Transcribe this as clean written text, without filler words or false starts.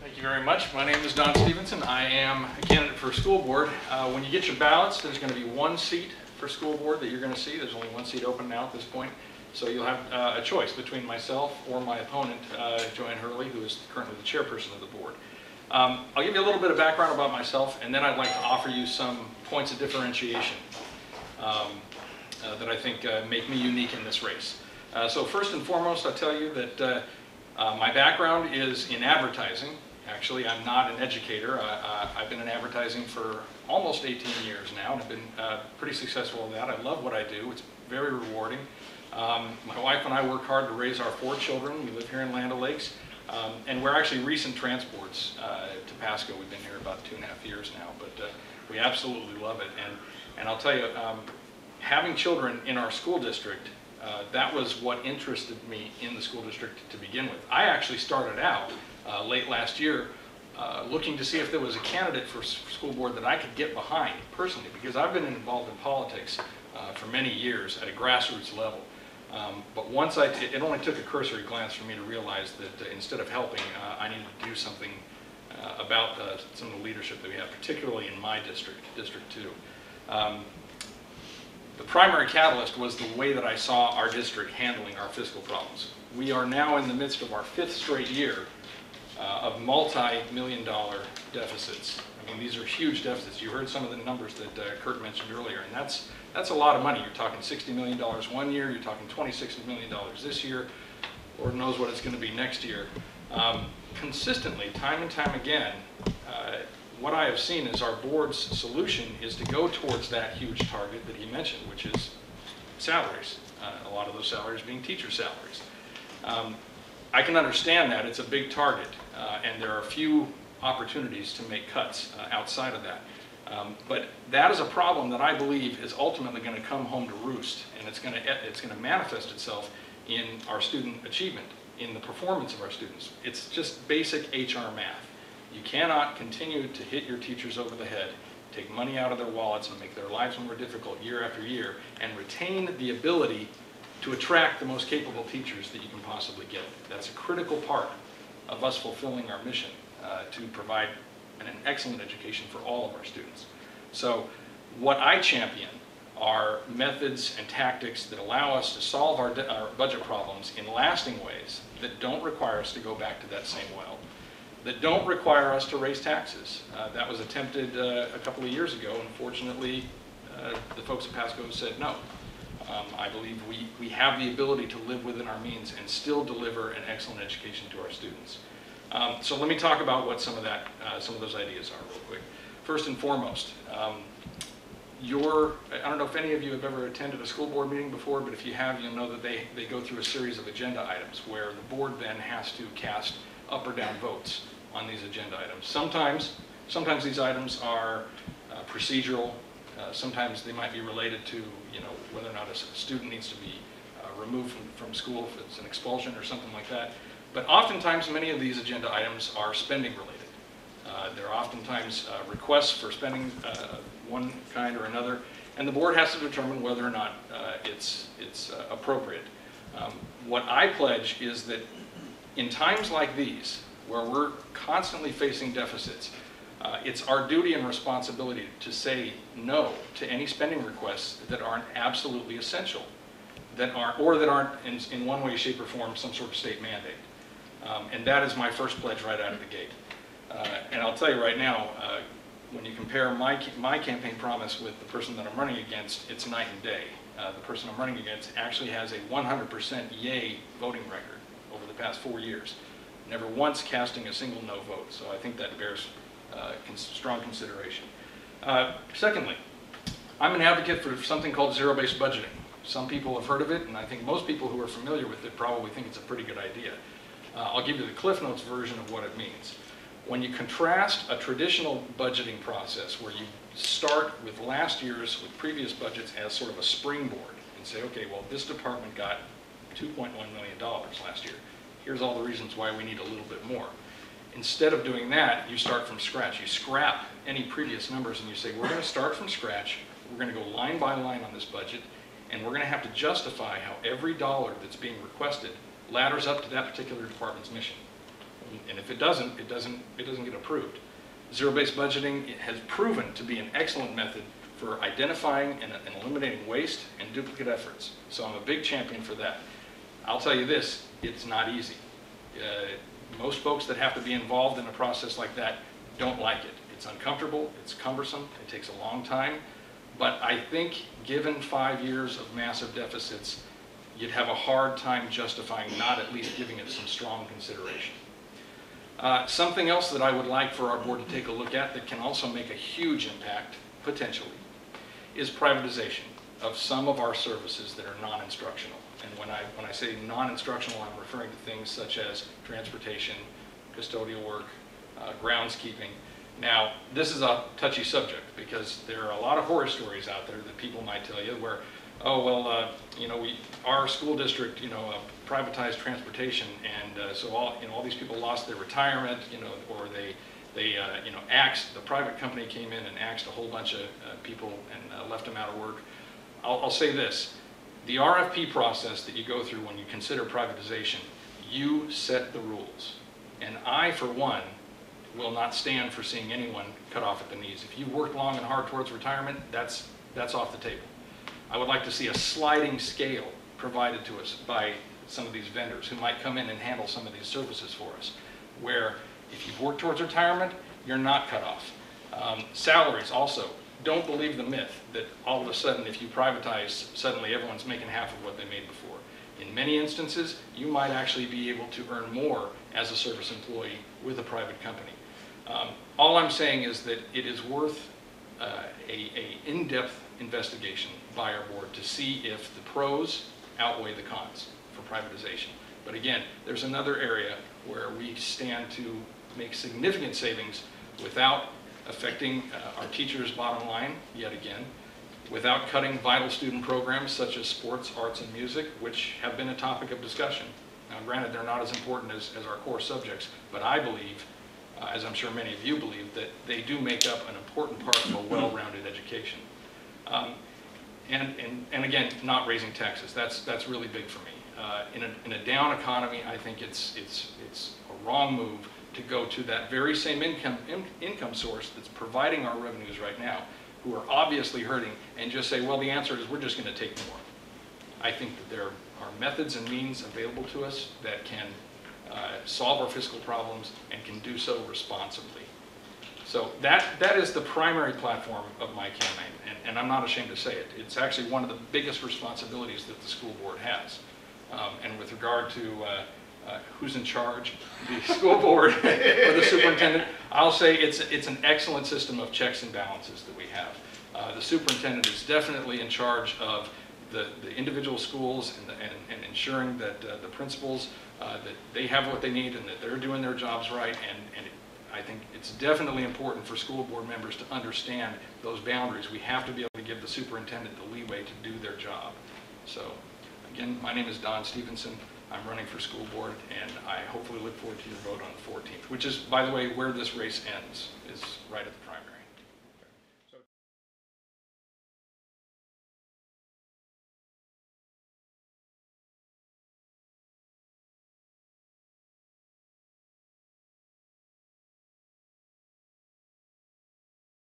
Thank you very much. My name is Don Stephenson. I am a candidate for school board. When you get your ballots, there's going to be one seat for school board that you're going to see. There's only one seat open now at this point. So you'll have a choice between myself or my opponent, Joanne Hurley, who is currently the chairperson of the board. I'll give you a little bit of background about myself, and then I'd like to offer you some points of differentiation that I think make me unique in this race. So first and foremost, I'll tell you that my background is in advertising. Actually, I'm not an educator. I've been in advertising for almost 18 years now, and I've been pretty successful in that. I love what I do. It's very rewarding. My wife and I work hard to raise our 4 children. We live here in Land O'Lakes, and we're actually recent transports to Pasco. We've been here about 2.5 years now, but we absolutely love it. And I'll tell you, having children in our school district, that was what interested me in the school district to begin with. I actually started out late last year looking to see if there was a candidate for school board that I could get behind personally, because I've been involved in politics for many years at a grassroots level. But once it only took a cursory glance for me to realize that instead of helping, I needed to do something about some of the leadership that we have, particularly in my district, District 2. The primary catalyst was the way that I saw our district handling our fiscal problems. We are now in the midst of our 5th straight year of multi-million-dollar deficits. I mean, these are huge deficits. You heard some of the numbers that Kurt mentioned earlier, and that's a lot of money. You're talking $60 million one year, you're talking $26 million this year, Lord knows what it's going to be next year. Consistently, time and time again, what I have seen is our board's solution is to go towards that huge target that he mentioned, which is salaries. A lot of those salaries being teacher salaries. I can understand that. It's a big target, and there are few opportunities to make cuts outside of that. But that is a problem that I believe is ultimately going to come home to roost, and it's going to manifest itself in our student achievement, in the performance of our students. It's just basic HR math. You cannot continue to hit your teachers over the head, take money out of their wallets and make their lives more difficult year after year, and retain the ability to attract the most capable teachers that you can possibly get. That's a critical part of us fulfilling our mission to provide an excellent education for all of our students. So what I champion are methods and tactics that allow us to solve our budget problems in lasting ways that don't require us to go back to that same well, that don't require us to raise taxes. That was attempted a couple of years ago. Unfortunately, the folks at Pasco said no. I believe we have the ability to live within our means and still deliver an excellent education to our students. So let me talk about what some of those ideas are real quick. First and foremost, I don't know if any of you have ever attended a school board meeting before, but if you have, you'll know that they go through a series of agenda items where the board then has to cast up or down votes on these agenda items. Sometimes these items are procedural. Sometimes they might be related to, whether or not a student needs to be removed from school, if it's an expulsion or something like that. But oftentimes, many of these agenda items are spending related. There are oftentimes requests for spending one kind or another, and the board has to determine whether or not it's appropriate. What I pledge is that in times like these, where we're constantly facing deficits, it's our duty and responsibility to say no to any spending requests that aren't absolutely essential, that aren't in one way, shape, or form some sort of state mandate. And that is my first pledge right out of the gate. And I'll tell you right now, when you compare my campaign promise with the person that I'm running against, it's night and day. The person I'm running against actually has a 100% yay voting record over the past 4 years, never once casting a single no vote. So I think that bears strong consideration. Secondly, I'm an advocate for something called zero-based budgeting. Some people have heard of it, and I think most people who are familiar with it probably think it's a pretty good idea. I'll give you the Cliff Notes version of what it means. When you contrast a traditional budgeting process where you start with previous budgets as sort of a springboard and say, okay, well, this department got $2.1 million last year. Here's all the reasons why we need a little bit more. Instead of doing that, you start from scratch. You scrap any previous numbers and you say, we're going to start from scratch, we're going to go line by line on this budget, and we're going to have to justify how every dollar that's being requested ladders up to that particular department's mission. and if it doesn't get approved. Zero-based budgeting has proven to be an excellent method for identifying and eliminating waste and duplicate efforts. So I'm a big champion for that. I'll tell you this, it's not easy. Most folks that have to be involved in a process like that don't like it. It's uncomfortable, it's cumbersome, it takes a long time, but I think given 5 years of massive deficits, you'd have a hard time justifying not at least giving it some strong consideration. Something else that I would like for our board to take a look at that can also make a huge impact, potentially, is privatization of some of our services that are non-instructional. And when I say non-instructional, I'm referring to things such as transportation, custodial work, groundskeeping. Now, this is a touchy subject because there are a lot of horror stories out there that people might tell you where, oh, well, our school district, privatized transportation, and so all these people lost their retirement, or they axed, the private company came in and axed a whole bunch of people and left them out of work. I'll say this, the RFP process that you go through when you consider privatization, you set the rules. And I, for one, will not stand for seeing anyone cut off at the knees. If you worked long and hard towards retirement, that's off the table. I would like to see a sliding scale provided to us by some of these vendors who might come in and handle some of these services for us, where if you've worked towards retirement, you're not cut off. Salaries also. Don't believe the myth that all of a sudden if you privatize, suddenly everyone's making half of what they made before. In many instances, you might actually be able to earn more as a service employee with a private company. All I'm saying is that it is worth a in-depth investigation by our board to see if the pros outweigh the cons for privatization. But again, there's another area where we stand to make significant savings without affecting our teachers' bottom line, yet again, without cutting vital student programs such as sports, arts, and music, which have been a topic of discussion. Now, granted, they're not as important as our core subjects, but I believe, as I'm sure many of you believe, that they do make up an important part of a well-rounded education. And again, not raising taxes. That's really big for me. In a down economy, I think it's a wrong move to go to that very same income source that's providing our revenues right now, who are obviously hurting, and just say, well, the answer is we're just going to take more. I think that there are methods and means available to us that can solve our fiscal problems and can do so responsibly. So that is the primary platform of my campaign, and I'm not ashamed to say it. It's actually one of the biggest responsibilities that the school board has. And with regard to who's in charge, the school board or the superintendent, I'll say it's an excellent system of checks and balances that we have. The superintendent is definitely in charge of the individual schools and ensuring that the principals, that they have what they need and that they're doing their jobs right. And I think it's definitely important for school board members to understand those boundaries. We have to be able to give the superintendent the leeway to do their job. So again, my name is Don Stephenson. I'm running for school board, and I hopefully look forward to your vote on the 14th, which is, by the way, where this race ends, is right at the primary.